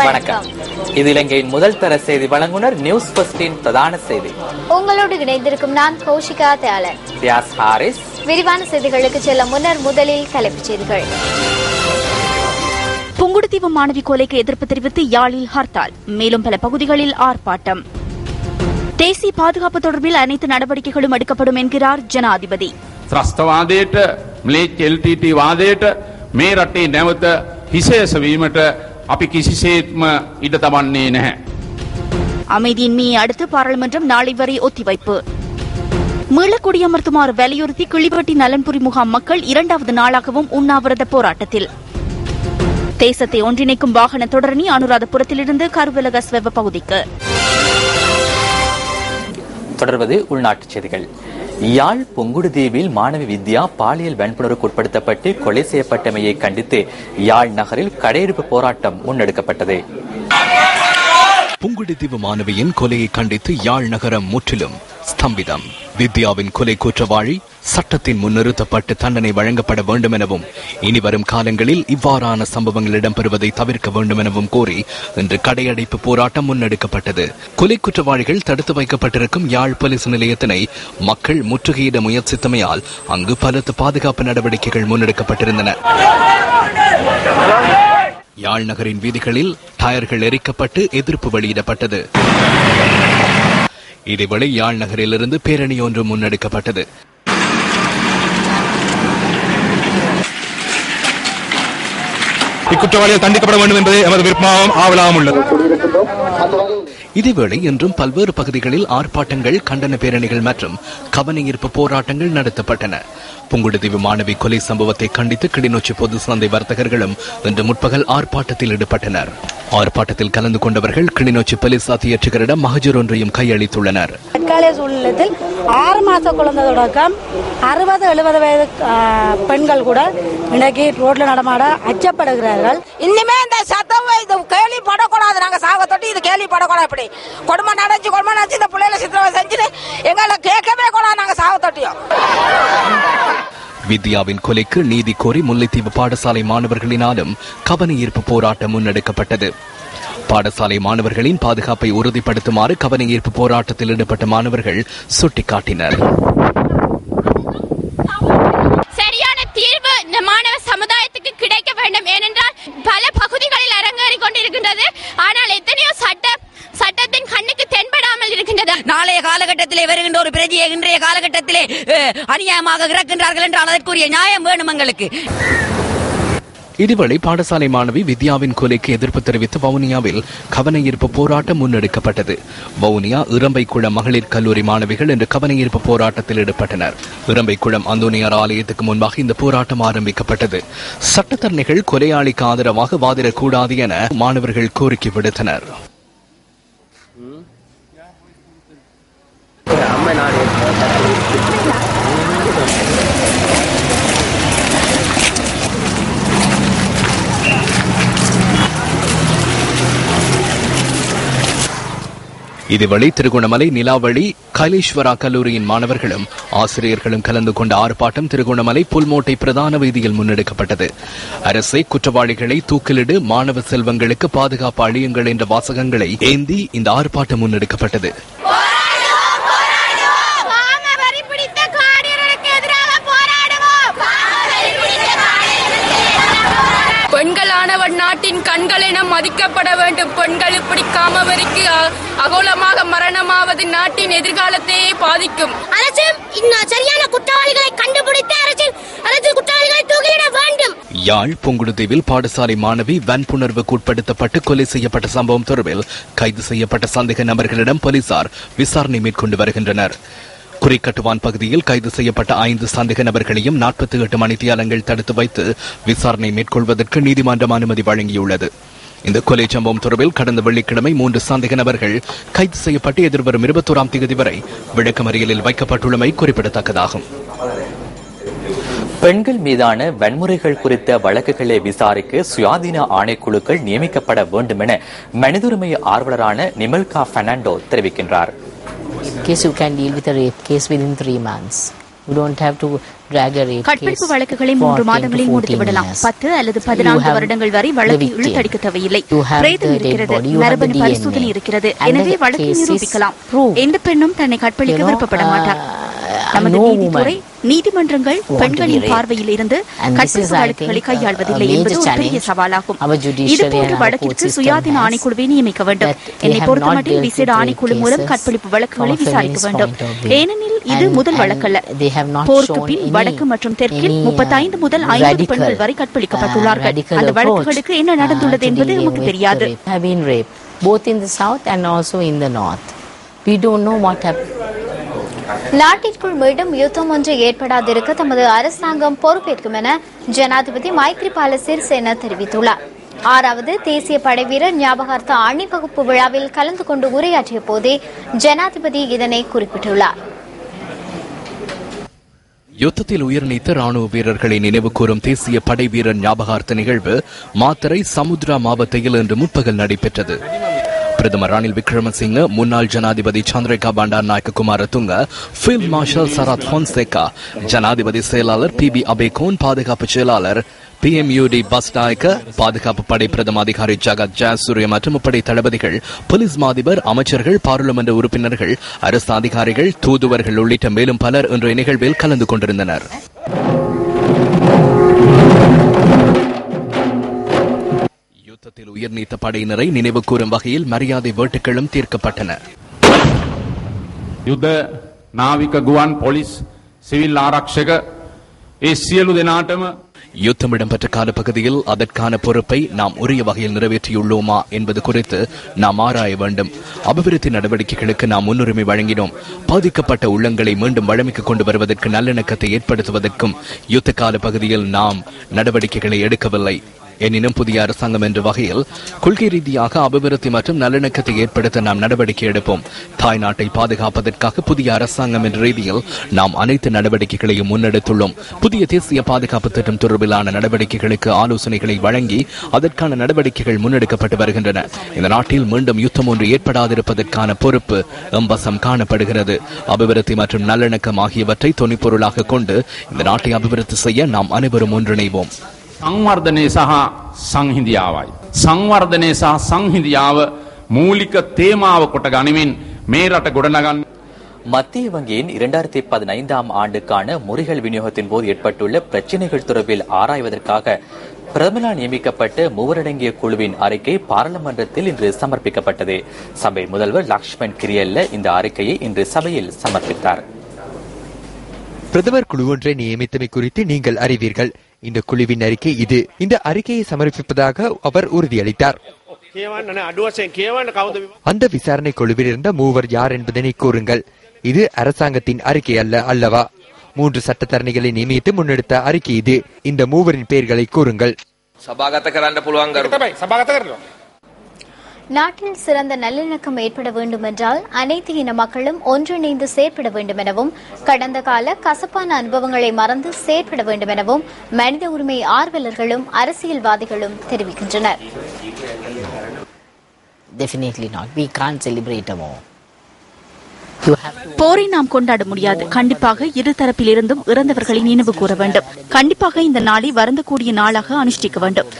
வணக்கம். இது இலங்கையின் முதல் தர செய்தி வழங்குனர் நியூஸ் ஃபர்ஸ்டின் பிரதான செய்தி. உங்களோடு இணைந்திருக்கும் நான் கௌஷிகா தயாளன். விரிவான செய்திகளுக்கு செல்ல முன்னர் முதலில் தலைப்புச் செய்திகள். புங்குடுதீவு மாணவி கொலைக்கு எதிர்ப்பு தெரிவித்து யாழில் ஹர்த்தால், மேலும் பல பகுதிகளில் ஆர்ப்பாட்டம். தேசிய பாதுகாப்பு தொடர்பில் அனைத்து நடவடிக்கைகளும் எடுக்கப்படும் என்கிறார் ஜனாதிபதி. ත්‍රස්තවාදයට මිලේච්ඡ LTT වාදයට මේ රටේ නැවත හිසේස වීමට අපි කිසිසේත්ම ඉඩ තබන්නේ නැහැ. அமைதியின்மையை அடுத்து பாராளுமன்றம் நாளை வரை ஒத்திவைப்பு. மீளக்குடியமர்த்துமாறு வலியுறுத்தி கிளிவட்டி நலன்புரி முகாம் மக்கள் இரண்டாவது நாளாகவும் உண்ணாவிரத போராட்டத்தில். தேசத்தை ஒன்றிணைக்கும் வாகன தொடரணி அனுராதபுரத்திலிருந்து கருவலக ஸ்வெவ பகுதிக்கு. தொடர்வது உள்நாட்டுச் செய்திகள். யாழ் புங்குடுதீவில் மாணவி வித்யா பாலியல் வன்புணர்வுக்கு உட்படுத்தப்பட்டு கொலை செய்யப்பட்டமையை கண்டித்து யாழ் நகரில் கடையெடுப்பு போராட்டம் முன்னெடுக்கப்பட்டது. புங்குடுதீவு மாணவியின் கொலையை கண்டித்து யாழ் நகரம் முற்றிலும் ஸ்தம்பிதம். வித்யாவின் கொலை குற்றவாளி சட்டத்தின் முன்னிறுத்தப்பட்டு தண்டனை வழங்கப்பட வேண்டும் எனவும் இனிவரும் காலங்களில் இவ்வாறான சம்பவங்கள் இடம்பெறுவதை தவிர்க்க வேண்டும் எனவும் கோரி இன்று கடையடைப்பு போராட்டம் முன்னெடுக்கப்பட்டது. கொலை குற்றவாளிகள் தடுத்து வைக்கப்பட்டிருக்கும் யாழ் போலீஸ் நிலையத்தினை மக்கள் முற்றுகையிட முயற்சித்தமையால் அங்கு பலத்த பாதுகாப்பு நடவடிக்கைகள் முன்னெடுக்கப்பட்டிருந்தன. யாழ் நகரின் வீதிகளில் டயர்கள் எரிக்கப்பட்டு எதிர்ப்பு வெளியிடப்பட்டது. இதேவேளை யாழ் நகரிலிருந்து பேரணி ஒன்று முன்னெடுக்கப்பட்டது. இக்குற்றவாளிகள் தண்டிக்கப்பட வேண்டும் என்பதே எமது விருப்பமாகவும் ஆவலாகவும் உள்ளது. இதேவேளை இன்றும் பல்வேறு பகுதிகளில் ஆர்ப்பாட்டங்கள், கண்டன பேரணிகள் மற்றும் கவனஈர்ப்பு போராட்டங்கள் நடத்தப்பட்டன. புங்குடுதீவு மாணவி கொலை சம்பவத்தை கண்டித்து கிளிநொச்சி பொது சந்தை வர்த்தகர்களும் இன்று முற்பகல் ஆர்ப்பாட்டத்தில் ஈடுபட்டனர். ஆர்ப்பாட்டத்தில் கலந்து கொண்டவர்கள் கிளிநொச்சி போலீஸ் அத்தியட்சகரிடம் மகஜர் ஒன்றையும் கையளித்துள்ளனர். தற்காலிக சூழ்நிலையில் 6 மாச குழந்தை தொடக்கம் 60-70 வயது பெண்கள் கூட இன்னைக்கு ரோட்ல நடமாட அச்சப்படுகிறார்கள். இனிமே இந்த சத்தம் இது கேள்விப்படக்கூடாது. நாங்க சாக தொட்டி இது கேள்விப்படக்கூடாது. இப்படி கொடுமை நடந்துச்சு இந்த பிள்ளைகளை சித்திரவதை செஞ்சு எங்களை கேட்கவே கூடாது. நாங்க சாக தொட்டியோம். வித்யாவின் கொலைக்கு நீதி கோரி முல்லைத்தீவு பாடசாலை மாணவர்களினாலும் கவன ஈர்ப்பு போராட்டம் முன்னெடுக்கப்பட்டது. பாடசாலை மாணவர்களின் பாதுகாப்பை உறுதிப்படுத்துமாறு கவன ஈர்ப்பு போராட்டத்தில் ஈடுபட்ட மாணவர்கள் சுட்டிக்காட்டினர். சரியான தீர்வு இந்த மாணவ சமுதாயத்துக்கு கிடைக்க வேண்டும். ஏனென்றால் பல பகுதிகளில் அரங்கேறி கொண்டிருக்கின்றது. ஆனால் எத்தனையோ சட்டத்தின் கண்ணுக்கு தென்படாமல் இருக்கின்றது. நாளைய காலகட்டத்திலே வருகின்ற ஒரு பிரஜையை இன்றைய காலகட்டத்திலே அநியாயமாக இறக்கின்றார்கள் என்றால் அதற்குரிய நியாயம் வேணும் எங்களுக்கு. இதுவரை பாடசாலை மாணவி வித்யாவின் கொலைக்கு எதிர்ப்பு தெரிவித்து வவுனியாவில் கவன ஈர்ப்பு போராட்டம் முன்னெடுக்கப்பட்டது. வவுனியா இறம்பைக்குளம் மகளிர் கல்லூரி மாணவிகள் இன்று கவன ஈர்ப்பு போராட்டத்தில் ஈடுபட்டனர். இறம்பைக்குளம் அந்தோனியார் ஆலயத்துக்கு முன்பாக இந்த போராட்டம் ஆரம்பிக்கப்பட்டது. சட்டத்தரணிகள் கொலையாளிக்கு ஆதரவாக வாதிடக்கூடாது என மாணவர்கள் கோரிக்கை விடுத்தனர். இதுவரை திருகோணமலை நிலாவளி கைலேஸ்வரா கல்லூரியின் மாணவர்களும் ஆசிரியர்களும் கலந்து கொண்ட ஆர்ப்பாட்டம் திருகோணமலை புல்மோட்டை பிரதான வீதியில் முன்னெடுக்கப்பட்டது. அரசை குற்றவாளிகளை தூக்கிலிடு, மாணவ செல்வங்களுக்கு பாதுகாப்பு அளியுங்கள் என்ற வாசகங்களை ஏந்தி இந்த ஆர்ப்பாட்டம் முன்னெடுக்கப்பட்டது. பெண்களானவர் நாட்டின் கண்கள் என மதிக்கப்பட வேண்டும். பெண்கள் இப்படி காமவெறிக்கு அகோலமாக மரணமாவது நாட்டின் எதிர்காலத்தையே பாதிக்கும். அரசு சரியான குற்றவாளிகளை கண்டுபிடித்து அரசு குற்றவாளிகளை தூக்கிலிட வேண்டும். யாழ் புங்குடுதீவில் பாடசாலை மாணவி வன்புணர்வுக்கு உட்படுத்தப்பட்டு கொலை செய்யப்பட்ட சம்பவம் தொடர்பில் கைது செய்யப்பட்ட சந்தேக நபர்களிடம் போலீசார் விசாரணை மேற்கொண்டு வருகின்றனர். குறிக்கட்டுவான் பகுதியில் கைது செய்யப்பட்ட 5 சந்தேக நபர்களையும் 48 மணித்தியாலங்கள் தடுத்து வைத்து விசாரணை மேற்கொள்வதற்கு நீதிமன்றம் அனுமதி வழங்கியுள்ளது. இந்த கொலை சம்பவம் தொடர்பில் கடந்த வெள்ளிக்கிழமை 3 சந்தேக நபர்கள் கைது செய்யப்பட்டு எதிர்வரும் 21ஆம் தேதி வரை விளக்கமறியலில் வைக்கப்பட்டுள்ளமை குறிப்பிடத்தக்கதாகும். பெண்கள் மீதான வன்முறைகள் குறித்த வழக்குகளை விசாரிக்க சுயாதீன ஆணைக்குழுக்கள் நியமிக்கப்பட வேண்டும் என மனித உரிமை ஆர்வலரான நிமல்கா பெர்னாண்டோ தெரிவிக்கின்றார். case you can deal with a rape case within 3 months. We don't have to drag a rape கற்பழிப்பு case வழக்குகளை for 3 10 to மாதங்களில் 14 முடித்து விடலாம். years. 10 அல்லது 14 வருடங்கள் வரை வழக்கை இழுத்தடிக்க தேவையில்லை. பிரேதம் இருக்கிறது, மரபணு பரிசோதனை இருக்கிறது, எனவே வழக்கை நிரூபிக்கலாம். எந்த பெண்ணும் தன்னை கற்பழிக்க விருப்பப்பட மாட்டார். நமது நீதித்துறை, நீதிமன்றங்கள் பெண்களின் பார்வையில் இருந்து கற்பழிப்பு வழக்குகளை கையாள்வதில்லை என்பது ஒரு பெரிய சவாலாகும். இதுபோன்ற வழக்கிற்கு சுயாதீன ஆணைக்குழுவை நியமிக்க வேண்டும். என்னை பொறுத்தமட்டில் விசேட ஆணைக்குழு மூலம் கற்பழிப்பு வழக்குகளை விசாரிக்க வேண்டும். ஏனெனில் இது முதல் வழக்கல்ல. போருக்கு பின் வடக்கு மற்றும் தெற்கில் 35 முதல் 50 பெண்கள் வரை கற்பழிக்கப்பட்டுள்ளார்கள். அந்த வழக்குகளுக்கு என்ன நடந்துள்ளது என்பது நமக்கு தெரியாது. Both in the south and also in the north. We don't know what happened. நாட்டிற்குள் மீண்டும் யுத்தம் ஒன்று ஏற்படாதிருக்க தமது அரசாங்கம் பொறுப்பேற்கும் என ஜனாதிபதி மைத்ரிபால சிறிசேன தெரிவித்துள்ளார். 6வது தேசிய படைவீரர் ஞாபகார்த்த அணிவகுப்பு விழாவில் கலந்து கொண்டு உரையாற்றிய போதே ஜனாதிபதி இதனை குறிப்பிட்டுள்ளார். யுத்தத்தில் உயிர் நீத்த ராணுவ வீரர்களை நினைவு கூறும் தேசிய படை வீரர் ஞாபகார்த்த நிகழ்வு மாத்தறை சமுத்ரா மாவட்டத்தில் இன்று முற்பகல் நடைபெற்றது. பிரதமர் ரணில் விக்ரமசிங்க, முன்னாள் ஜனாதிபதி சந்திரிகா பண்டார் நாயக்க குமாரதுங்க, ஃபீல்ட் மார்ஷல் சரத் பொன்சேகா, ஜனாதிபதி செயலாளர் PB அபேகோன், பாதுகாப்பு செயலாளர் PMUD பஸ்நாயக்க, பாதுகாப்பு படை பிரதம அதிகாரி ஜகத் ஜாசூரிய மற்றும் முப்படை தளபதிகள், போலீஸ் மாதிபர், அமைச்சர்கள், பாராளுமன்ற உறுப்பினர்கள், அரசு அதிகாரிகள், தூதுவர்கள் உள்ளிட்ட மேலும் பலர் இன்றைய நிகழ்வில் கலந்து கொண்டிருந்தனர். யுத்தத்தில் உயிர் நீத்த படையினரை நினைவு கூறும் வகையில் மரியாதை வேட்டுகளும் தீர்க்கப்பட்டன. யுத்த නාවික ගුවන් පොලිස් සිවිල් ආරක්ෂක ඒ සියලු දෙනාටම யுத்தம் இடம்பெற்ற காலப்பகுதியில் அதற்கான பொறுப்பை நாம் உரிய வகையில் நிறைவேற்றியுள்ளோமா என்பது குறித்து நாம் ஆராய வேண்டும். அபிவிருத்தி நடவடிக்கைகளுக்கு நாம் முன்னுரிமை வழங்கினோம். பாதிக்கப்பட்ட உள்ளங்களை மீண்டும் வழமைக்கு கொண்டு வருவதற்கு நல்லிணக்கத்தை ஏற்படுத்துவதற்கும் யுத்த கால பகுதியில் நாம் நடவடிக்கைகளை எடுக்கவில்லை. எனினும் புதிய அரசாங்கம் என்ற வகையில் கொள்கை ரீதியாக அபிவிருத்தி மற்றும் நல்லிணக்கத்தை ஏற்படுத்த நாம் நடவடிக்கை எடுப்போம். தாய் நாட்டை பாதுகாப்பதற்காக புதிய அரசாங்கம் என்ற ரீதியில் நாம் அனைத்து நடவடிக்கைகளையும் முன்னெடுத்துள்ளோம். புதிய தேசிய பாதுகாப்பு திட்டம் தொடர்பிலான நடவடிக்கைகளுக்கு ஆலோசனைகளை வழங்கி அதற்கான நடவடிக்கைகள் முன்னெடுக்கப்பட்டு வருகின்றன. இந்த நாட்டில் மீண்டும் யுத்தம் ஒன்று ஏற்படாதிருப்பதற்கான பொறுப்பு எம்பசம் காணப்படுகிறது. அபிவிருத்தி மற்றும் நல்லிணக்கம் ஆகியவற்றை தொனிப்பொருளாக கொண்டு இந்த நாட்டை அபிவிருத்தி செய்ய நாம் அனைவரும் ஒன்றிணைவோம். සංවර්ධනය සහ සංහිඳියාවයි. සංවර්ධනය සහ සංහිඳියාව මූලික තේමාව කොට ගනිමින් මේ රට ගොඩනගන්න. மத்திய வங்கியின் 2015ஆம் ஆண்டுக்கான முறைகள் விநியோகத்தின் போது ஏற்பட்டுள்ள பிரச்சினைகள் தொடர்பில் ஆராய்வதற்காக பிரதமரால் நியமிக்கப்பட்ட மூவரடங்கிய குழுவின் அறிக்கை பாராளுமன்றத்தில் இன்று சமர்ப்பிக்கப்பட்டது. சபை முதல்வர் லக்ஷ்மண் கிரியல்ல இந்த அறிக்கையை இன்று சபையில் சமர்ப்பித்தார். பிரதமர் குழு ஒன்றை நியமித்தமை குறித்து நீங்கள் அறிவீர்கள். இந்த குழுவின் அறிக்கை இது. இந்த அறிக்கையை சமர்ப்பிப்பதாக அவர் உறுதியளித்தார். அந்த விசாரணை குழுவில் இருந்த மூவர் யார் என்பதனை கூறுங்கள். இது அரசாங்கத்தின் அறிக்கை அல்ல அல்லவா? 3 சட்டத்தரணிகளை நியமித்து முன்னெடுத்த அறிக்கை இது. இந்த மூவரின் பெயர்களை கூறுங்கள். நாட்டில் சிறந்த நல்லிணக்கம் ஏற்பட வேண்டும் என்றால் அனைத்து இன மக்களும் ஒன்றிணைந்து செயற்பட வேண்டும் எனவும் கடந்த கால கசப்பான அனுபவங்களை மறந்து செயற்பட வேண்டும் எனவும் மனித உரிமை ஆர்வலர்களும் அரசியல்வாதிகளும் தெரிவிக்கின்றனர். போரை நாம் கொண்டாட முடியாது. கண்டிப்பாக இரு தரப்பிலிருந்தும் இறந்தவர்களை நினைவு கூற வேண்டும். கண்டிப்பாக இந்த நாளை வருந்தக்கூடிய நாளாக அனுஷ்டிக்க வேண்டும்.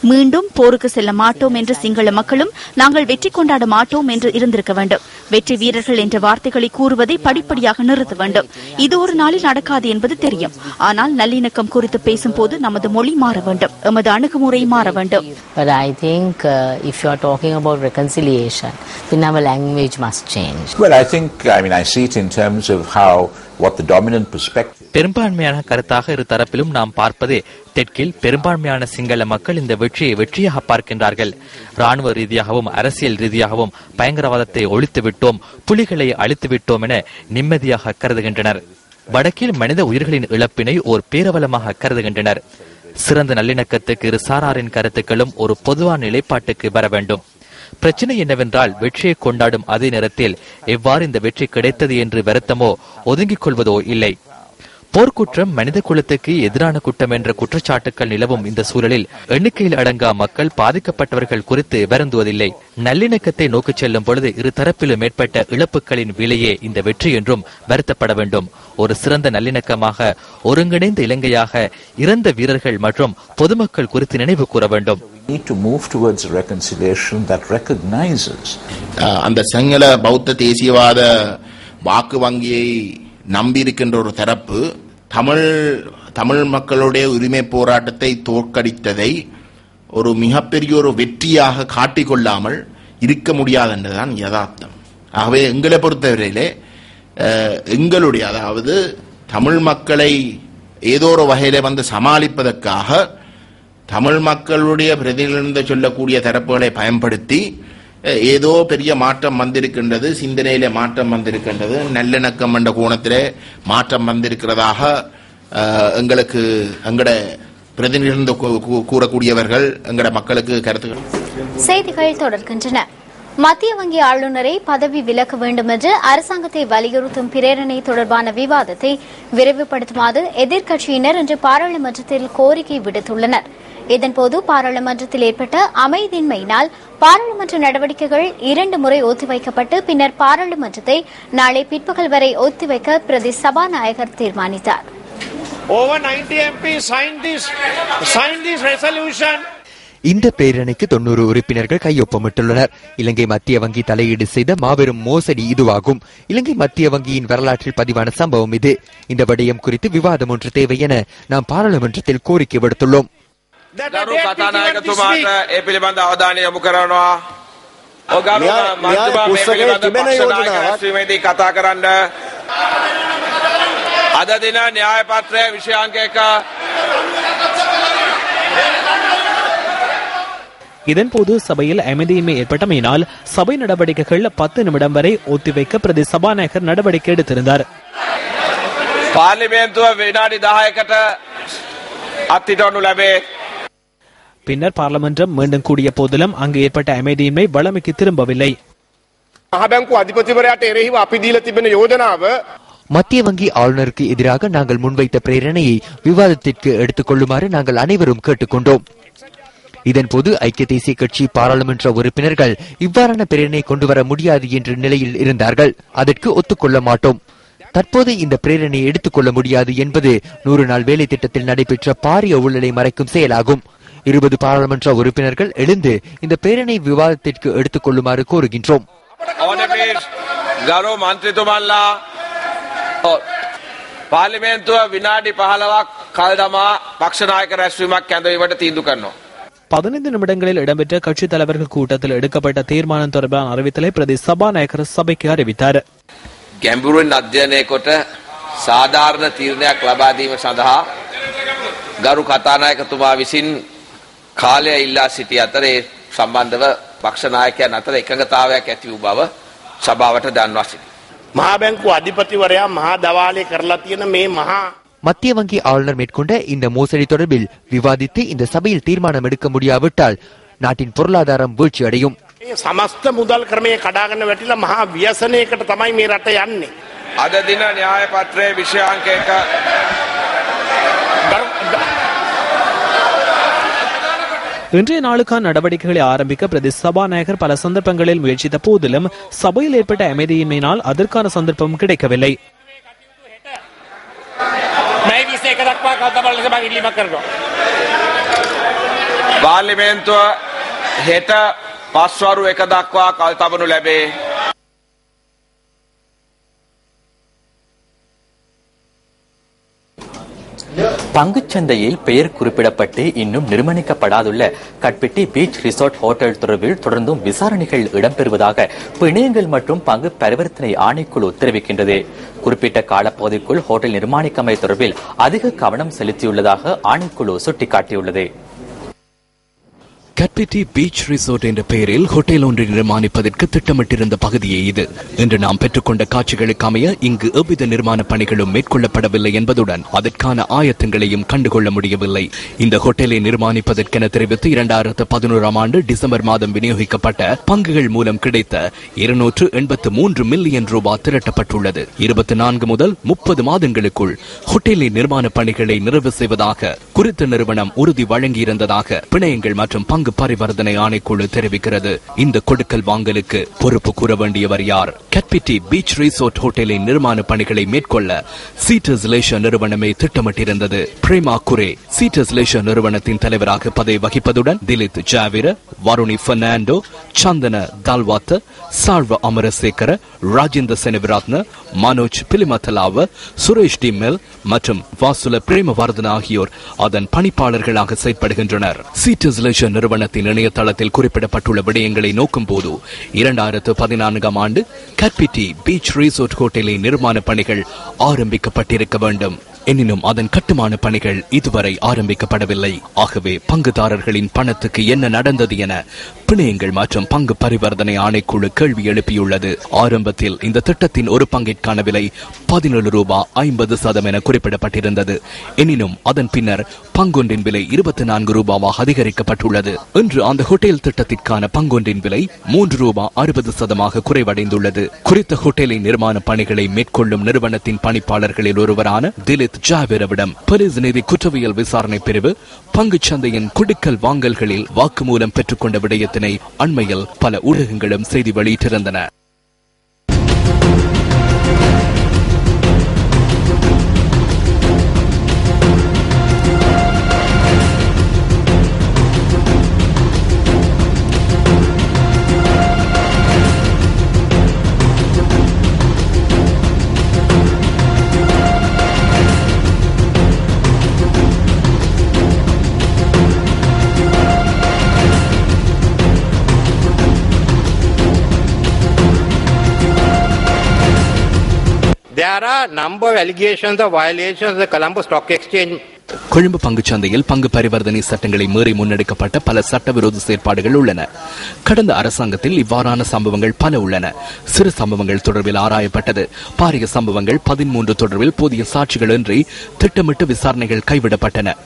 மீண்டும் போருக்கு செல்ல மாட்டோம் என்று சிங்கள மக்களும் நாங்கள் வெற்றி கொண்டாட மாட்டோம் என்று இருந்திருக்க வேண்டும். வெற்றி வீரர்கள் என்ற வார்த்தைகளை கூறுவதை படிப்படியாக நிறுத்த வேண்டும். இது ஒரு நாளில் நடக்காது என்பது தெரியும். ஆனால் நல்லிணக்கம் குறித்து பேசும்போது நமது மொழி மாற வேண்டும், எமது அணுகுமுறை மாற வேண்டும். But I think if you are talking about reconciliation, then our language must change. Well, I see it in terms of what the dominant perspective. பெரும்பான்மையான கருத்தாக இரு தரப்பிலும் நாம் பார்ப்பதே தெற்கில் பெரும்பான்மையான சிங்கள மக்கள் இந்த வெற்றியை வெற்றியாக பார்க்கின்றார்கள். ராணுவ ரீதியாகவும் அரசியல் ரீதியாகவும் பயங்கரவாதத்தை ஒழித்து விட்டோம், புலிகளை அழித்து விட்டோம் என நிம்மதியாக கருதுகின்றனர். வடக்கில் மனித உயிர்களின் இழப்பினை ஓர் பேரவலமாக கருதுகின்றனர். சிறந்த நல்லிணக்கத்துக்கு இரு சாராரின் கருத்துக்களும் ஒரு பொதுவான நிலைப்பாட்டுக்கு வர வேண்டும். பிரச்சனை என்னவென்றால் வெற்றியை கொண்டாடும் அதே நேரத்தில் எவ்வாறு இந்த வெற்றி கிடைத்தது என்று வருத்தமோ ஒதுங்கிக் கொள்வதோ இல்லை. போர்க்குற்றம் மனித குலத்துக்கு எதிரான குற்றம் என்ற குற்றச்சாட்டுகள் நிலவும் இந்த சூழலில் எண்ணிக்கையில் அடங்கா மக்கள் பாதிக்கப்பட்டவர்கள் குறித்து வருந்துவதில்லை. நல்லிணக்கத்தை நோக்கிச் செல்லும் பொழுது இரு தரப்பிலும் ஏற்பட்ட இழப்புகளின் விலையே இந்த வெற்றி என்றும் வருத்தப்பட வேண்டும். ஒரு சிறந்த நல்லிணக்கமாக ஒருங்கிணைந்த இலங்கையாக இறந்த வீரர்கள் மற்றும் பொதுமக்கள் குறித்து நினைவு கூற வேண்டும். அந்த சிங்கள பௌத்த தேசியவாத வாக்கு வங்கியை நம்பியிருக்கின்ற ஒரு தரப்பு தமிழ் மக்களுடைய உரிமை போராட்டத்தை தோற்கடித்ததை ஒரு மிகப்பெரிய ஒரு வெற்றியாக காட்டிக்கொள்ளாமல் இருக்க முடியாது என்றுதான் யதார்த்தம். ஆகவே எங்களை பொறுத்தவரையிலே எங்களுடைய அதாவது தமிழ் மக்களை ஏதோ ஒரு வகையில வந்து சமாளிப்பதற்காக தமிழ் மக்களுடைய பிரதிநிதிகளிருந்து சொல்லக்கூடிய தரப்புகளை பயன்படுத்தி ஏதோ பெரிய மாற்றம் வந்திருக்கின்றது, சிந்தனையில மாற்றம் வந்திருக்கின்றது, நல்லிணக்கம் என்ற கோணத்திலே மாற்றம் வந்திருக்கிறதாக எங்களுக்கு எங்கட பிரதிநிதிகளிருந்து கூறக்கூடியவர்கள் எங்கட மக்களுக்கு கருத்துக்கள். செய்திகள் தொடர்கின்றன. மத்திய வங்கி ஆளுநரை பதவி விலக்க வேண்டும் என்று அரசாங்கத்தை வலியுறுத்தும் பிரேரணை தொடர்பான விவாதத்தை விரைவுபடுத்துமாறு எதிர்க்கட்சியினர் இன்று பாராளுமன்றத்தில் கோரிக்கை விடுத்துள்ளனர். இதன்போது பாராளுமன்றத்தில் ஏற்பட்ட அமைதியின்மையினால் பாராளுமன்ற நடவடிக்கைகள் 2 முறை ஒத்திவைக்கப்பட்டு பின்னர் பாராளுமன்றத்தை நாளை பிற்பகல் வரை ஒத்திவைக்க பிரதி சபாநாயகர் தீர்மானித்தார். இந்த பேரணிக்கு 90 உறுப்பினர்கள் கையொப்பமிட்டுள்ளனர். இலங்கை மத்திய வங்கி தலையீடு செய்த மாபெரும் மோசடி இதுவாகும். இலங்கை மத்திய வங்கியின் வரலாற்றில் பதிவான சம்பவம் இது. இந்த விடயம் குறித்து விவாதம் ஒன்று தேவை என நாம் பாராளுமன்றத்தில் கோரிக்கை விடுத்துள்ளோம். ගරු කතානායකතුමාට ඒ පිළිබඳ අවධානය යොමු කරනවා. ඔගරු මන්ත්‍රීතුමා මේ පිළිබඳ පක්ෂ නායක රැස්වීමේදී කතා කරන්න. අද දින න්‍යාය පත්‍රය විෂයාංක 1. இதன்போது சபையில் அமைதியின்மை ஏற்பட்டமையினால் சபை நடவடிக்கைகள் 10 நிமிடம் வரை ஒத்திவைக்க பிரதி சபாநாயகர் நடவடிக்கை எடுத்திருந்தார். පාර්ලිමේන්තුව විනාඩි 10කට අත්හිටවනු ලැබේ. பின்னர் பார்லமென்றம் மீண்டும் கூடிய போதிலும் அங்கு ஏற்பட்ட அமைதியின்மை வழமைக்கு திரும்பவில்லை. மத்திய வங்கி ஆளுநருக்கு எதிராக நாங்கள் முன்வைத்த பிரேரணையை விவாதத்திற்கு எடுத்துக் கொள்ளுமாறு நாங்கள் அனைவரும் கேட்டுக்கொண்டோம். இதன்போது ஐக்கிய தேசிய கட்சி பாராளுமன்ற உறுப்பினர்கள் இவ்வாறான பிரேரணை கொண்டுவர முடியாது என்ற நிலையில் இருந்தார்கள். அதற்கு ஒத்துக்கொள்ள மாட்டோம். தற்போது இந்த பிரேரணையை எடுத்துக்கொள்ள முடியாது என்பது 100 நாள் வேலை திட்டத்தில் நடைபெற்ற பாரிய ஊழலை மறைக்கும் செயலாகும். 20 பாராளுமன்ற உறுப்பினர்கள் எழுந்து இந்த பேரணி விவாதத்திற்கு எடுத்துக் கொள்ளுமாறு கோருகின்றோம். ගරු මන්ත්‍රීතුමන්ලා පාර්ලිමේන්තුව විනාඩි 15ක් කල් දමා පක්ෂ නායක රැස්වීමක් කැඳවීමට තීන්දුව කරනවා. 15 நிமிடங்களில் இடம்பெற்ற கட்சித் தலைவர்கள் கூட்டத்தில் எடுக்கப்பட்ட தீர்மானம் தொடர்பான அறிவித்தலை பிரதி சபாநாயகர் சபைக்கு அறிவித்தார். ගැඹුරින් අධ්‍යයනය කොට සාධාරණ තීරණයක් ලබා දීම සඳහා ගරු කතානායකතුමා විසින් කාලය ඉල්ලා සිටි අතරේ සම්බන්ධව පක්ෂ නායකයන් අතර එකඟතාවයක් ඇති වූ බව සභාවට දන්වා සිටිනවා. මහා බැංකුව අධිපතිවරයා මහා දවාලේ කරලා තියෙන මේ මහා மத்திய வங்கி ஆளுநர் மேற்கொண்ட இந்த மோசடி தொடர்பில் விவாதித்து இந்த சபையில் தீர்மானம் எடுக்க முடியாவிட்டால் நாட்டின் பொருளாதாரம் வீழ்ச்சி அடையும். සමස්ත මුදල් ක්‍රමයේ කඩාගෙන වැටිලා මහා ව්‍යසනයකට තමයි මේ රට යන්නේ. අද දින න්‍යාය පත්‍රයේ විෂයාංක 1. இன்றைய நாளுக்கான நடவடிக்கைகளை ஆரம்பிக்க பிரதி சபாநாயகர் பல சந்தர்ப்பங்களில் முயற்சித்த போதிலும் சபையில் ஏற்பட்ட அமைதியின்மையினால் அதற்கான சந்தர்ப்பம் கிடைக்கவில்லை. පාර්ලිමේන්තුව හෙට පස්වරු 1 දක්වා කල් තබනු ලැබේ. பங்குச்சந்தையில் பெயர் குறிப்பிடப்பட்டு இன்னும் நிர்மாணிக்கப்படாதுள்ள கட்பெட்டி பீச் ரிசார்ட் ஹோட்டல் தொடர்பில் தொடர்ந்தும் விசாரணைகள் இடம்பெறுவதாக பிணையங்கள் மற்றும் பங்கு பரிவர்த்தனை ஆணைக்குழு தெரிவிக்கின்றது. குறிப்பிட்ட காலப்பகுதிக்குள் ஹோட்டல் நிர்மாணிக்கமை தொடர்பில் அதிக கவனம் செலுத்தியுள்ளதாக ஆணைக்குழு சுட்டிக்காட்டியுள்ளது. கட்பிட்டி பீச் ரிசோர்ட் என்ற பெயரில் ஹோட்டல் ஒன்றை நிர்மாணிப்பதற்கு திட்டமிட்டிருந்த பகுதியே இது. இன்று நாம் பெற்றுக்கொண்ட காட்சிகளுக்கு அமைய இங்கு எவ்வித நிர்மாண பணிகளும் மேற்கொள்ளப்படவில்லை என்பதுடன் அதற்கான ஆயத்தங்களையும் கண்டுகொள்ள முடியவில்லை. இந்த ஹோட்டலை நிர்மாணிப்பதற்கென தெரிவித்து 2011 ஆண்டு டிசம்பர் மாதம் விநியோகிக்கப்பட்ட பங்குகள் மூலம் கிடைத்த 283 மில்லியன் ரூபாய் திரட்டப்பட்டுள்ளது. 24 முதல் 30 மாதங்களுக்குள் ஹோட்டலின் நிர்மாண பணிகளை நிறைவு செய்வதாக குறித்த நிறுவனம் உறுதி வழங்கியிருந்ததாக பிணையங்கள் மற்றும் பங்கு பரிவர்த்தனை ஆணைக்குழு தெரிவிக்கிறது. இந்த கொடுக்கல் வாங்கலுக்கு பொறுப்பு கூற வேண்டியவர் யார்? கட்பிட்டி பீச் ரிசோர்ட் ஹோட்டலின் நிர்மாண பணிகளை மேற்கொள்ள சீட்டர்ஸ் லேஷர் நிறுவனமே திட்டமிட்டிருந்தது. பிரேமா குரே சீட்டர்ஸ் லேஷர் நிறுவனத்தின் தலைவராக பதவி வகிப்பதுடன் திலித் ஜாவிர, வருணி பெர்னாண்டோ, சந்தன தால்வாத்த, சார்வ அமரசேகர, ராஜேந்திர செனவிரத்ன, மனோஜ் பிலிமத்தலாவ, சுரேஷ் டிமெல் மற்றும் வாசுல பிரேமவர்தன ஆகியோர் அதன் பணிப்பாளர்களாக செயற்படுகின்றனர். சீட்டர்ஸ் லேஷர் நிறுவனத்தின் இணையதளத்தில் குறிப்பிடப்பட்டுள்ள விடயங்களை நோக்கும் போது 2014 ஆண்டு கட்பிட்டி பீச் ரிசோர்ட் ஹோட்டலின் நிர்மாண பணிகள் ஆரம்பிக்கப்பட்டிருக்க வேண்டும். எனினும் அதன் கட்டுமான பணிகள் இதுவரை ஆரம்பிக்கப்படவில்லை. ஆகவே பங்குதாரர்களின் பணத்துக்கு என்ன நடந்தது என பிணையங்கள் மற்றும் பங்கு பரிவர்த்தனை ஆணைக்குழு கேள்வி எழுப்பியுள்ளது. ஆரம்பத்தில் இந்த திட்டத்தின் ஒரு பங்கிற்கான விலை 17 ரூபாய் 50 என குறிப்பிடப்பட்டிருந்தது. எனினும் அதன் பின்னர் பங்கொன்றின் விலை 24 ரூபாவாக அதிகரிக்கப்பட்டுள்ளது. இன்று அந்த ஹோட்டல் திட்டத்திற்கான பங்கொன்றின் விலை 3 ரூபாய் 60% குறைவடைந்துள்ளது. குறித்த ஹோட்டலின் நிர்மாண பணிகளை மேற்கொள்ளும் நிறுவனத்தின் பணிப்பாளர்களில் ஒருவரான திலித் ஜாவிரவிடம் போலீஸ் நீதி குற்றவியல் விசாரணை பிரிவு பங்குச் சந்தையின் குடுக்கல் வாங்கல்களில் வாக்குமூலம் பெற்றுக்கொண்ட விடயத்தினை அண்மையில் பல ஊடகங்களும் செய்தி வெளியிட்டிருந்தன. There are number of allegations of violations of the Colombo Stock Exchange. Colombo பங்குச்சந்தையில் பங்கு பரிவர்த்தனை சட்டங்களை மீறி முன்னெடுக்கப்பட்ட பல சட்டவிரோத செயற்பாடுகள் உள்ளன. கடந்த அரசாங்கத்தில் இவ்வாறான சம்பவங்கள் பல உள்ளன. சிறு சம்பவங்கள் தொடர்பில் ஆராயப்பட்டது. பாரிய சம்பவங்கள் 13 தொடர்பில் போதிய சாட்சிகள் இன்றி திட்டமிட்டு விசாரணைகள் கைவிடப்பட்டன.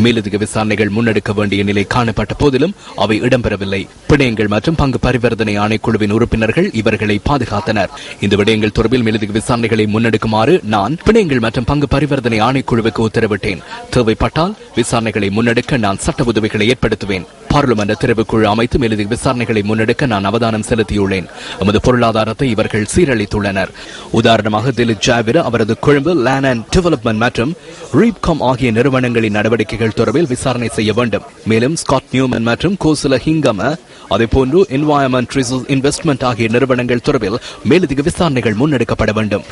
மேலதிக விசாரணைகள் முன்னெடுக்க வேண்டிய நிலை காணப்பட்ட போதிலும் அவை இடம்பெறவில்லை. பிணையங்கள் மற்றும் பங்கு பரிவர்த்தனை ஆணைக்குழுவின் உறுப்பினர்கள் இவர்களை பாதுகாத்தனர். இந்த விடயங்கள் தொடர்பில் மேலதிக விசாரணைகளை முன்னெடுக்குமாறு நான் பிணையங்கள் மற்றும் பங்கு பரிவர்த்தனை ஆணைக்குழுவுக்கு உத்தரவிட்டேன். தேவைப்பட்டால் விசாரணைகளை முன்னெடுக்க நான் சட்ட உதவிகளை ஏற்படுத்துவேன். பார்லிமெண்ட் தெரிவுக்குழு அமைத்து மேலதிக விசாரணைகளை முன்னெடுக்க நான் அவதானம் செலுத்தியுள்ளேன். நமது பொருளாதாரத்தை இவர்கள் சீரழித்துள்ளனர். உதாரணமாக திலித் ஜாவிர அவரது கொழும்பு லேண்ட் அண்ட் டெவலப்மெண்ட் மற்றும் ரீப்காம் ஆகிய நிறுவனங்களின் நடவடிக்கைகள் தொடர்பில் விசாரணை செய்ய வேண்டும். மேலும் ஸ்காட் நியூமன் மற்றும் கோசுல ஹிங்கம அதேபோன்று என்வாயன்மெண்ட் ரிசோர்ஸ் இன்வெஸ்ட்மெண்ட் ஆகிய நிறுவனங்கள் தொடர்பில் மேலதிக விசாரணைகள் முன்னெடுக்கப்பட வேண்டும்.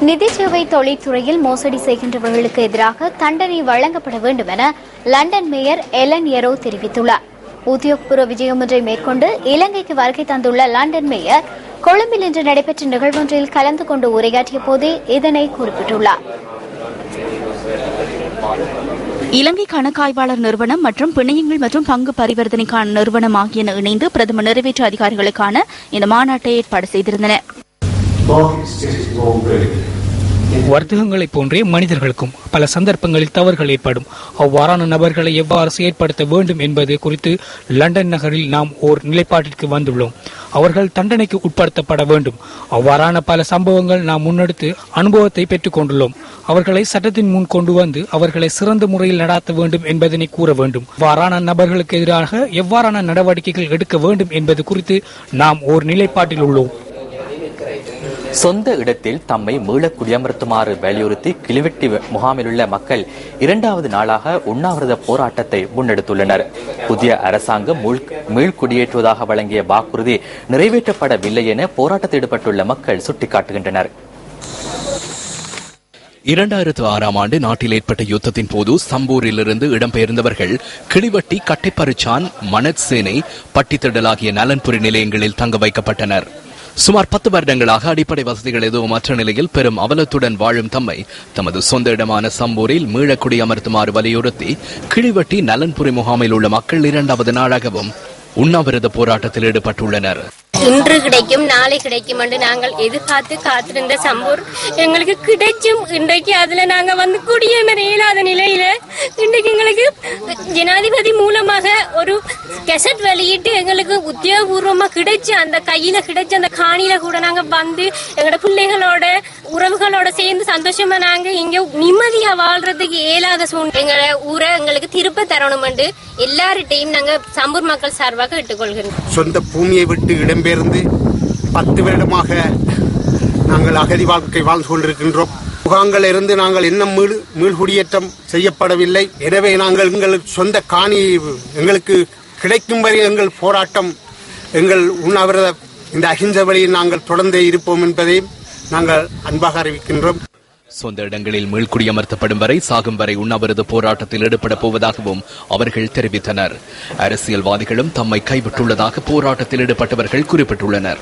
நிதி சேவை தொழில்துறையில் மோசடி செய்கின்றவர்களுக்கு எதிராக தண்டனை வழங்கப்பட வேண்டும் என லண்டன் மேயர் எலன் எரோ தெரிவித்துள்ளார். உத்தியோகபூர்வ விஜயம் ஒன்றை மேற்கொண்டு இலங்கைக்கு வருகை தந்துள்ள லண்டன் மேயர் கொழும்பில் இன்று நடைபெற்ற நிகழ்வொன்றில் கலந்து கொண்டு உரையாற்றிய போதே இதனை குறிப்பிட்டுள்ளார். இலங்கை கணக்காய்வாளர் நிறுவனம் மற்றும் பிணையங்கள் மற்றும் பங்கு பரிவர்த்தனைக்கான நிறுவனம் ஆகியன இணைந்து பிரதம நிறைவேற்று அதிகாரிகளுக்கான இந்த மாநாட்டை ஏற்பாடு செய்திருந்தன. வர்த்தகங்களைப் போன்றே மனிதர்களுக்கும் பல சந்தர்ப்பங்களில் தவறுகள் ஏற்படும். அவ்வாறான நபர்களை எவ்வாறு செயற்படுத்த வேண்டும் என்பது குறித்து லண்டன் நகரில் நாம் ஓர் நிலைப்பாட்டிற்கு வந்துள்ளோம். அவர்கள் தண்டனைக்கு உட்படுத்தப்பட வேண்டும். அவ்வாறான பல சம்பவங்கள் நாம் முன்னெடுத்து அனுபவத்தை பெற்றுக் கொண்டுள்ளோம். அவர்களை சட்டத்தின் முன் கொண்டு வந்து அவர்களை சிறந்த முறையில் நடாத்த வேண்டும் என்பதனை கூற வேண்டும். அவ்வாறான நபர்களுக்கு எதிராக எவ்வாறான நடவடிக்கைகள் எடுக்க வேண்டும் என்பது குறித்து நாம் ஓர் நிலைப்பாட்டில் உள்ளோம். சொந்த இடத்தில் தம்மை மீள குடியமர்த்துமாறு வலியுறுத்தி கிளிவெட்டி முகாமில் உள்ள மக்கள் 2வது நாளாக உண்ணாவிரத போராட்டத்தை முன்னெடுத்துள்ளனர். புதிய அரசாங்கம் மீள்குடியேற்றுவதாக வழங்கிய வாக்குறுதி நிறைவேற்றப்படவில்லை என போராட்டத்தில் ஈடுபட்டுள்ள மக்கள் சுட்டிக்காட்டுகின்றனர். 2006 ஆண்டு நாட்டில் ஏற்பட்ட யுத்தத்தின் போது சம்பூரிலிருந்து இடம்பெயர்ந்தவர்கள் கிளிவட்டி, கட்டைப்பருச்சான், மணற்சேனை, பட்டித்திடல் ஆகிய நலன்புரி நிலையங்களில் தங்க வைக்கப்பட்டனர். சுமார் 10 வருடங்களாக அடிப்படை வசதிகள் எதுவும் மற்ற நிலையில் பெரும் அவலத்துடன் வாழும் தம்மை தமது சொந்த இடமான சம்பூரில் மீளக்குடி அமர்த்துமாறு வலியுறுத்தி கிளிவட்டி நலன்புரி முகாமில் உள்ள மக்கள் 2வது நாளாகவும் உண்ணாவிரத போராட்டத்தில் ஈடுபட்டுள்ளனர். இன்று கிடைக்கும் நாளை கிடைக்கும் என்று நாங்கள் எதிர்பார்த்து காத்திருந்த சம்பூர் எங்களுக்கு கிடைச்சும் இன்றைக்கு அதுல நாங்க வந்து குடியேற இயலாத நிலையில இன்றைக்கு எங்களுக்கு ஜனாதிபதி மூலமாக ஒரு கெசட் வெளியிட்டு எங்களுக்கு உத்தியோகபூர்வமா கிடைச்சு அந்த கையில கிடைச்ச அந்த காணியில கூட நாங்க வந்து எங்களோட பிள்ளைகளோட உறவுகளோட சேர்ந்து சந்தோஷமா நாங்க இங்க நிம்மதியா வாழ்றதுக்கு இயலாத சூழ்நிலை எங்களை ஊரை எங்களுக்கு திருப்ப தரணும் என்று எல்லார்ட்டையும் நாங்க சம்பூர் மக்கள் சார்பாக கேட்டுக்கொள்கிறோம். சொந்த பூமியை விட்டு இடம்பெயர்ந்து 10 வருடமாக நாங்கள் அகதி வாழ்க்கை வாழ்ந்து கொண்டிருக்கின்றோம். முகாம்கள் இருந்து நாங்கள் இன்னும் மீள்குடியேற்றம் செய்யப்படவில்லை. எனவே நாங்கள் எங்கள் சொந்த காணி எங்களுக்கு கிடைக்கும் வரை எங்கள் போராட்டம் எங்கள் உண்ணாவிரத இந்த அகிம்சை வழியில் நாங்கள் தொடர்ந்தே இருப்போம் என்பதை நாங்கள் அன்பாக அறிவிக்கின்றோம். சொந்த இடங்களில் மீள்குடியமர்த்தப்படும் வரை சாகும் வரை உண்ணாவிரத போராட்டத்தில் ஈடுபட போவதாகவும் அவர்கள் தெரிவித்தனர். அரசியல்வாதிகளும் தம்மை கைவிட்டுள்ளதாக போராட்டத்தில் ஈடுபட்டவர்கள் குறிப்பிட்டுள்ளனர்.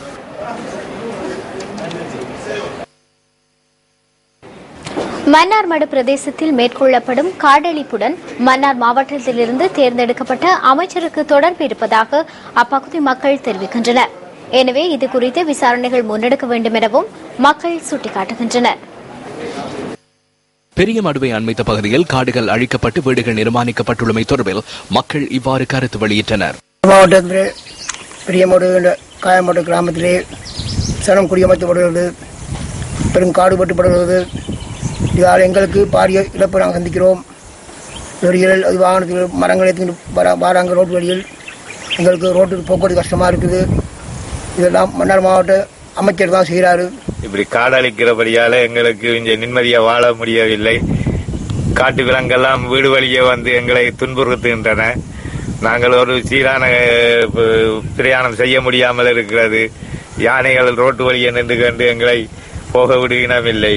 மன்னார்மடு பிரதேசத்தில் மேற்கொள்ளப்படும் காடழிப்புடன் மன்னார் மாவட்டத்திலிருந்து தேர்ந்தெடுக்கப்பட்ட அமைச்சருக்கு தொடர்பு இருப்பதாக அப்பகுதி மக்கள் தெரிவிக்கின்றனர். எனவே இதுகுறித்து விசாரணைகள் முன்னெடுக்க வேண்டும் எனவும் மக்கள் சுட்டிக்காட்டுகின்றனர். பெரிய மடுவை அண்மித்த பகுதியில் காடுகள் அழிக்கப்பட்டு வீடுகள் நிர்மாணிக்கப்பட்டுள்ளமை தொடர்பில் மக்கள் இவ்வாறு கருத்து வெளியிட்டனர். மாவட்டத்தில் பெரியமடு காயமடு கிராமத்திலே சனம் குடியமர்த்தப்படுகிறது, பெரும் காடு பட்டுப்படுகிறது. இதால் எங்களுக்கு பாரிய இழப்பு நாங்கள் சந்திக்கிறோம். வழிகளில் அது வாகனத்தில் மரங்கள் எடுத்துக்கிட்டு வராங்க. ரோட்டு வழியில் எங்களுக்கு ரோட்டு போக்குவரத்து கஷ்டமாக இருக்குது. இதெல்லாம் மன்னார் மாவட்ட அமைச்சர் தான் செய்கிறாரு. இப்படி காடழிக்கிறபடியால எங்களுக்கு இங்கே நிம்மதியாக வாழ முடியவில்லை. காட்டு விலங்கெல்லாம் வீடு வழியே வந்து எங்களை துன்புறுத்துகின்றன. நாங்கள் ஒரு சீரான பிரயாணம் செய்ய முடியாமல் இருக்கிறது. யானைகள் ரோட்டு வழியே நின்று கொண்டு எங்களை போக விடுவினமில்லை.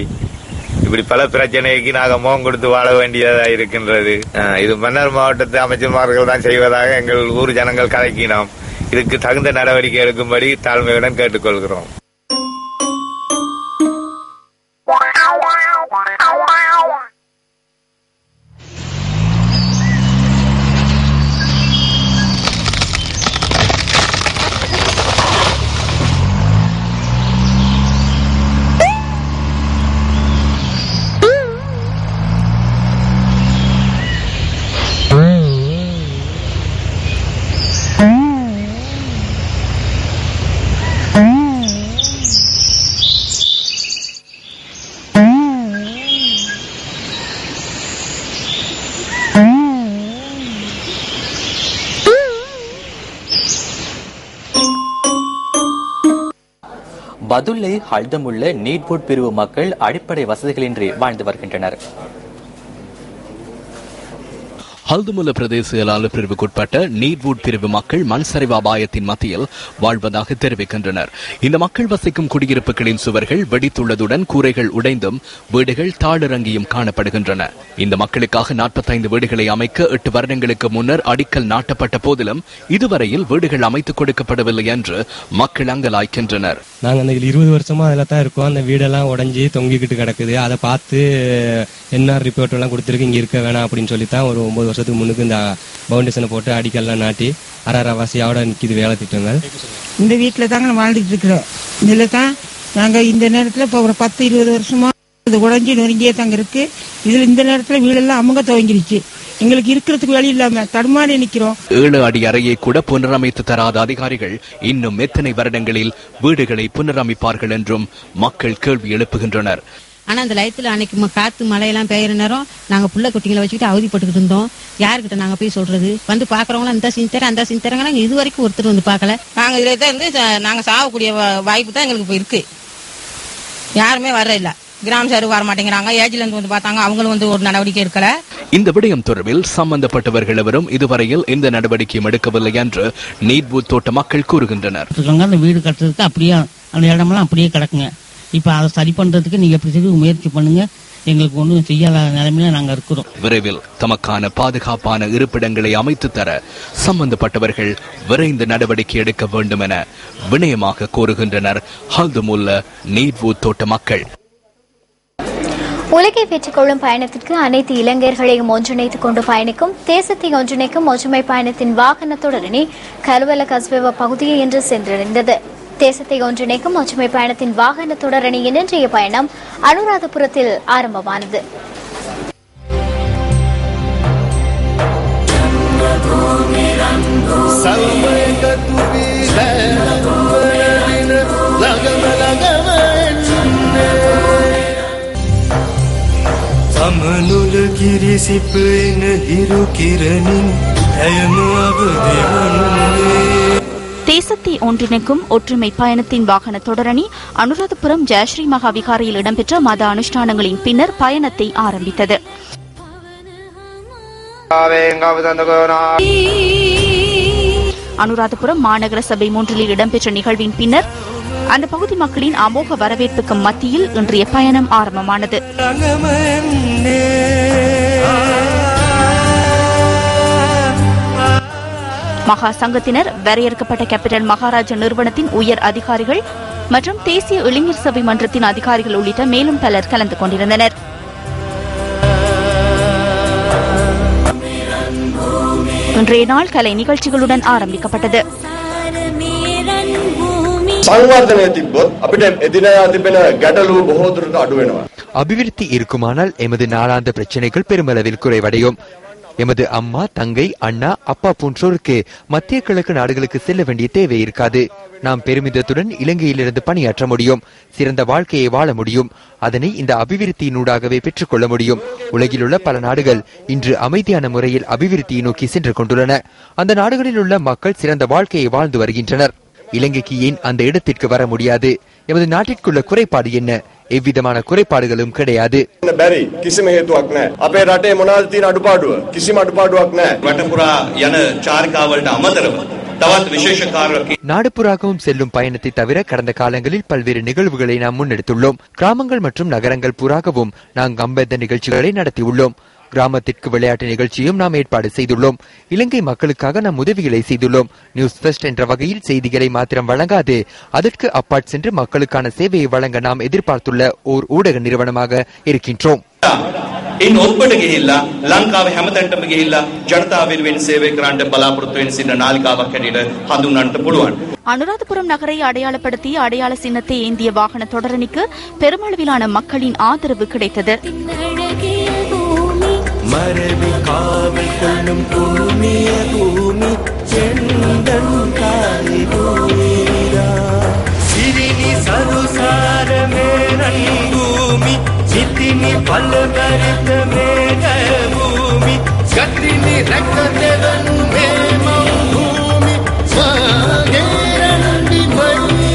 இப்படி பல பிரச்சனைக்கு நாங்கள் முகம் கொடுத்து வாழ வேண்டியதாக இருக்கின்றது. இது மன்னார் மாவட்டத்து அமைச்சர்மார்கள் தான் செய்வதாக எங்கள் ஊர் ஜனங்கள் கலக்கினோம். இதுக்கு தகுந்த நடவடிக்கை எடுக்கும்படி தாழ்மையுடன் கேட்டுக்கொள்கிறோம். பதுளை ஹல்தமுள்ள நீட்வுட் பிரிவு மக்கள் அடிப்படை வசதிகளின்றி வாழ்ந்து வருகின்றனர். ஹல்துமுல்ல பிரதேச செயலாளர் பிரிவுக்குட்பட்ட நீட்வுட் பிரிவு மக்கள் மண் சரிவு அபாயத்தின் மத்தியில் வாழ்வதாக தெரிவிக்கின்றனர். இந்த மக்கள் வசிக்கும் குடியிருப்புகளின் சுவர்கள் வெடித்துள்ளதுடன் கூரைகள் உடைந்தும் வீடுகள் தாழிறங்கியும் காணப்படுகின்றன. இந்த மக்களுக்காக 45 வீடுகளை அமைக்க 8 வருடங்களுக்கு முன்னர் அடிக்கல் நாட்டப்பட்ட போதிலும் இதுவரையில் வீடுகள் அமைத்துக் கொடுக்கப்படவில்லை என்று மக்கள் அங்கலாய்க்கின்றனர். நாங்கள் அந்த 20 வருஷமா அதில் தான் இருக்கோம். அந்த வீடெல்லாம் உடஞ்சி தொங்கிக்கிட்டு கிடக்குது. அதை பார்த்து என்ன ரிப்போர்ட் எல்லாம் கொடுத்துருக்கு, இங்கே இருக்க வேணாம் அப்படின்னு சொல்லித்தான் ஒரு 9 வருஷத்துக்கு முன்னுக்கு இந்த பவுண்டேஷனை போட்டு அடிக்கல்லாம் நாட்டி அரைவாசியோட நிற்கிது வேலை திட்டங்கள். இந்த வீட்டில் தாங்க வாழ்ந்துட்டு இருக்கிறோம். இதில் தான் நாங்கள் இந்த நேரத்தில் இப்போ ஒரு 10-20 வருஷமா இது உடஞ்சி நொறுங்கியே தாங்க இருக்கு. இதில் இந்த நேரத்தில் வீடெல்லாம் அமுங்க துவங்கிருச்சு. எங்களுக்கு இருக்கிறதுக்கு வழி இல்லாம தடுமாறி நிக்கிறோம். 7 அடி அறையை கூட புனரமைத்து தராத அதிகாரிகள் இன்னும் எத்தனை வருடங்களில் வீடுகளை புனரமைப்பார்கள் என்றும் மக்கள் கேள்வி எழுப்புகின்றனர். ஆனா அந்த லயத்துல அன்னைக்கு காத்து மழையெல்லாம் பெய்யற நேரம் நாங்க புள்ள குட்டிகளை வச்சுக்கிட்டு அவதிப்பட்டுக்கிட்டு இருந்தோம். யாருக்கிட்ட நாங்க போய் சொல்றது? வந்து பாக்குறவங்களும் அந்த சிந்தர அந்த சிந்தரங்க நாங்க இது வரைக்கும் ஒருத்தர் வந்து பாக்கல. நாங்க இதுல தான் இருந்து நாங்க சாகக்கூடிய வாய்ப்பு தான் எங்களுக்கு இப்போ இருக்கு. யாருமே வர இல்ல. கிராம சார் வர மாட்டேங்கிறாங்க. ஏஜ்ல இருந்து வந்து பார்த்தாங்க, அவங்களும் வந்து ஒரு நடவடிக்கை எடுக்கல. இந்த விடயம் தொடர்பில் சம்பந்தப்பட்டவர்கள் எவரும் இதுவரையில் எந்த நடவடிக்கையும் எடுக்கவில்லை என்று நீட்வுட் தோட்ட மக்கள் கூறுகின்றனர். அந்த வீடு கட்டுறதுக்கு அப்படியே அந்த இடமெல்லாம் அப்படியே கிடக்குங்க. இப்ப அதை சரி பண்றதுக்கு நீங்க எப்படி முயற்சி பண்ணுங்க. எங்களுக்கு ஒன்றும் செய்யாத நிலைமையில நாங்கள் இருக்கிறோம். விரைவில் தமக்கான பாதுகாப்பான இருப்பிடங்களை அமைத்து தர சம்பந்தப்பட்டவர்கள் விரைந்து நடவடிக்கை எடுக்க வேண்டும் என வினயமாக கோருகின்றனர் ஹல்துமுல்ல நீர்வூர் தோட்ட மக்கள். உலகை வெற்றி கொள்ளும் பயணத்திற்கு அனைத்து இளைஞர்களையும் ஒன்றிணைத்துக் கொண்டு பயணிக்கும் தேசத்தை ஒன்றிணைக்கும் ஒற்றுமை பயணத்தின் வாகன தொடரணி கருவல கஸ்வெவ பகுதியை இன்று சென்றடைந்தது. தேசத்தை ஒன்றிணைக்கும் ஒற்றுமை பயணத்தின் வாகன தொடரணியின் இன்றைய பயணம் அனுராதபுரத்தில் ஆரம்பமானது. අමනුල කිරිසිපෙන හිරු කිරණින් ඇයම අවදිවන්නේ. தேசத்தை ஒன்றிணைக்கும் ஒற்றுமை பயணத்தின் வாகன தொடரணி அனுராதபுரம் ஜெயஸ்ரீ மகாவிகாரியில் இடம்பெற்ற மத அனுஷ்டானங்களின் பின்னர் பயணத்தை ஆரம்பித்தது. அனுராதபுரம் மாநகர சபை 3 இடம்பெற்ற நிகழ்வின் பின்னர் அந்த பகுதி மக்களின் அமோக வரவேற்புக்கு மத்தியில் இன்றைய பயணம் ஆரம்பமானது. மகா சங்கத்தினர், வரையறுக்கப்பட்ட கேபிட்டல் மகாராஜா நிறுவனத்தின் உயர் அதிகாரிகள் மற்றும் தேசிய இளைஞர் சபை மன்றத்தின் அதிகாரிகள் உள்ளிட்ட மேலும் பலர் கலந்து கொண்டிருந்தனர். இன்றைய நாள் கலை நிகழ்ச்சிகளுடன் ஆரம்பிக்கப்பட்டது. அபிவிருத்தி இருக்குமானால் எமது நாளாந்த பிரச்சனைகள் பெருமளவில் குறைவடையும். எமது அம்மா, தங்கை, அண்ணா, அப்பா போன்றோருக்கு மத்திய கிழக்கு நாடுகளுக்கு செல்ல வேண்டிய தேவை இருக்காது. நாம் பெருமிதத்துடன் இலங்கையிலிருந்து பணியாற்ற முடியும். சிறந்த வாழ்க்கையை வாழ முடியும். அதனை இந்த அபிவிருத்தியினூடாகவே பெற்றுக்கொள்ள முடியும். உலகில் உள்ள பல நாடுகள் இன்று அமைதியான முறையில் அபிவிருத்தியை நோக்கி சென்று கொண்டுள்ளன. அந்த நாடுகளில் உள்ள மக்கள் சிறந்த வாழ்க்கையை வாழ்ந்து வருகின்றனர். இலங்கைக்கு ஏன் அந்த இடத்திற்கு வர முடியாது? எமது நாட்டிற்குள்ள குறைபாடு என்ன? எவ்விதமான குறைபாடுகளும் கிடையாது. நாடுபுறாகவும் செல்லும் பயணத்தை தவிர கடந்த காலங்களில் பல்வேறு நிகழ்வுகளை நாம் முன்னெடுத்துள்ளோம். கிராமங்கள் மற்றும் நகரங்கள் புறாகவும் நாம் கம்பெத்த நிகழ்ச்சிகளை நடத்தியுள்ளோம். கிராமத்திற்கு விளையாட்டு நிகழ்ச்சியும் நாம் ஏற்பாடு செய்துள்ளோம். இலங்கை மக்களுக்காக நாம் உதவிகளை செய்துள்ளோம். நியூஸ் ஃபர்ஸ்ட் என்ற வகையில் செய்திகளை மாத்திரம் வழங்காது, அதற்கு அப்பாற் சென்று மக்களுக்கான சேவையை வழங்க நாம் எதிர்பார்த்துள்ள ஓர் ஊடக நிறுவனமாக இருக்கின்றோம். ඉන් ඔබට ගිහිල්ලා ලංකාවේ හැමතැනටම ගිහිල්ලා ජනතාව වෙනුවෙන් සේවය කරන්න බලාපොරොත්තු වෙන සින්න නාලිකාවක් හැටියට හඳුන්වන්නට පුළුවන්. அனுராதபுரம் நகரை அடையாளப்படுத்தி அடையாள சின்னத்தை ஏந்திய வாகன தொடரணிக்கு பெருமளவிலான மக்களின் ஆதரவு கிடைத்தது. மரபி காவல் கொள்ளும் பூமிய பூமி செந்தன் காய் பூமிரா சிறினி சருசாரமே பூமி சித்தினி பல்லவரித்த மேக பூமி கத்தினி ரக்கதன் மேமம் பூமி சாகேரண்டி மணி.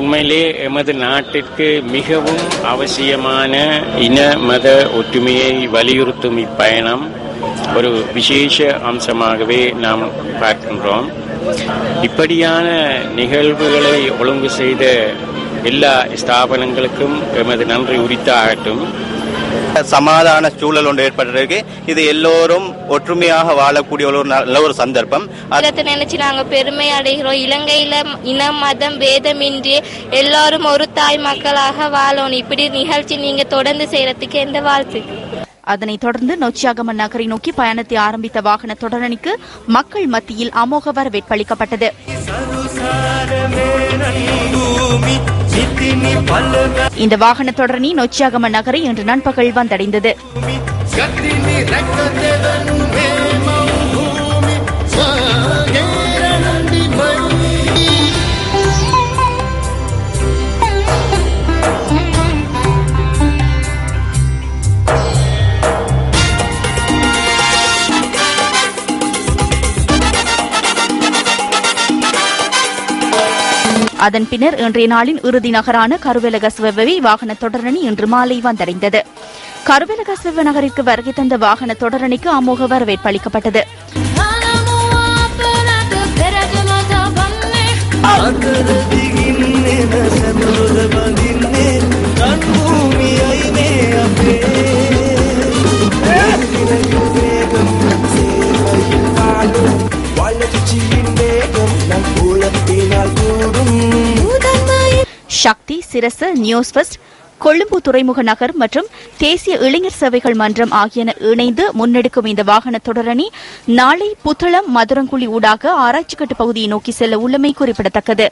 உண்மையிலே எமது நாட்டிற்கு மிகவும் அவசியமான இன மத ஒற்றுமையை வலியுறுத்தும் இப்பயணம் ஒரு விசேஷ அம்சமாகவே நாம் பார்க்கின்றோம். இப்படியான நிகழ்வுகளை ஒழுங்கு செய்த எல்லா ஸ்தாபனங்களுக்கும் எமது நன்றி உரித்தாகட்டும். சமாதான சூழல் ஒன்று ஏற்பட்டிருக்கு. இது எல்லோரும் ஒற்றுமையாக வாழக்கூடிய ஒரு சந்தர்ப்பம். அதை நினைச்சு நாங்க பெருமை அடைகிறோம். இலங்கையில இனம் மதம் பேதமின்றி எல்லாரும் ஒரு தாய் மக்களாக வாழணும். இப்படி நிகழ்ச்சி நீங்க தொடர்ந்து செய்யறதுக்கு எந்த வாழ்த்து. அதனைத் தொடர்ந்து நொச்சியாகமன் நகரை நோக்கி பயணத்தை ஆரம்பித்த வாகன தொடரணிக்கு மக்கள் மத்தியில் அமோக வரவேற்பு அளிக்கப்பட்டது. இந்த வாகன தொடரணி நொச்சியாகமன் நகரை இன்று நண்பகல் வந்தடைந்தது. அதன் பின்னர் இன்றைய நாளின் இறுதி நகரான கருவெலகஸ்வவை வாகன தொடரணி இன்று மாலை வந்தடைந்தது. கருவெலகஸ்வ நகரிற்கு வருகை தந்த வாகன தொடரணிக்கு அமோக வரவேற்பு அளிக்கப்பட்டது. சக்தி சிரச நியூஸ் ஃபர்ஸ்ட் கொழும்பு துறைமுக நகர் மற்றும் தேசிய இளைஞர் சேவைகள் மன்றம் ஆகியன இணைந்து முன்னெடுக்கும் இந்த வாகன தொடரணி நாளை புத்தளம் மதுரங்குழி ஊடாக ஆராய்ச்சிக்கட்டு பகுதியை நோக்கி செல்ல உள்ளமை குறிப்பிடத்தக்கது.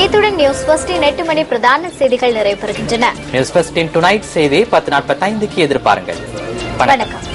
இத்துடன் நியூஸ் ஃபர்ஸ்டின் 8 மணி பிரதான செய்திகள் நிறைவு பெறுகின்றன. நியூஸ் ஃபர்ஸ்டின் டுநைட் செய்தி 10:45க்கு எதிர்பாருங்கள். வணக்கம்.